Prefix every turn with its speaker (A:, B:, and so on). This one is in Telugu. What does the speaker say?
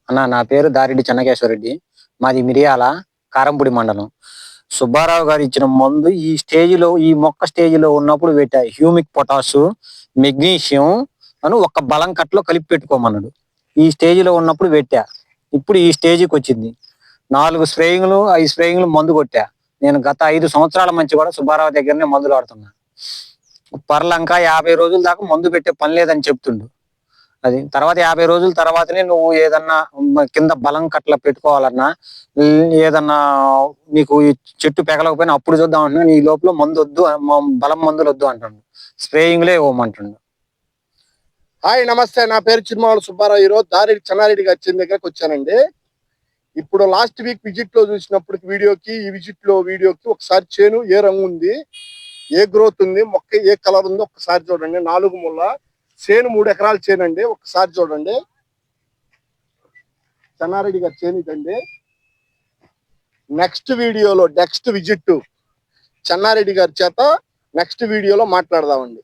A: అన్న నా పేరు దారెడ్డి చెన్నకేశ్వరరెడ్డి. మాది మిరియాల కారంపూడి మండలం. సుబ్బారావు గారు ఇచ్చిన మందు ఈ మొక్క స్టేజిలో ఉన్నప్పుడు పెట్టా. హ్యూమిక్ పొటాషు, మెగ్నీషియం అని ఒక బలం కట్టలో కలిపి పెట్టుకోమన్నాడు. ఈ స్టేజిలో ఉన్నప్పుడు పెట్టా. ఇప్పుడు ఈ స్టేజికి వచ్చింది. 4 స్ప్రేయింగ్లు 5 స్ప్రేయింగ్లు మందు కొట్టా. నేను గత 5 సంవత్సరాల నుంచి కూడా సుబ్బారావు దగ్గరనే మందులు వాడుతున్నా. పర్లంక 50 రోజుల దాకా మందు పెట్టే పని లేదని చెప్తుండు. అది తర్వాత 50 రోజుల తర్వాతనే నువ్వు ఏదన్నా కింద బలం కట్ల పెట్టుకోవాలన్నా ఏదన్నా నీకు ఈ చెట్టు పెగలకపోయినా అప్పుడు చూద్దాం అంటున్నా. ఈ లోపల మందు వద్దు, బలం మందులు వద్దు అంటుండు. స్ప్రేయింగ్లే ఇవ్వమంటుండు.
B: హాయ్ నమస్తే, నా పేరు చిరుమావళి సుబ్బారావు. ఈరోజు దారెడ్డి చెన్నారెడ్డి గారి చేను దగ్గరకు వచ్చానండి. ఇప్పుడు లాస్ట్ వీక్ విజిట్ లో చూసినప్పుడు ఈ విజిట్ లో వీడియోకి ఒకసారి చేను ఏ రంగు ఉంది, ఏ గ్రోత్ ఉంది, మొక్క ఏ కలర్ ఉందో ఒకసారి చూడండి. 4 ముళ్ళ చేను 3 ఎకరాల చేను అండి. ఒకసారి చూడండి. చెన్నారెడ్డి గారి చేను ఇదండి. నెక్స్ట్ విజిట్ చెన్నారెడ్డి గారి చేత నెక్స్ట్ వీడియోలో మాట్లాడదామండి.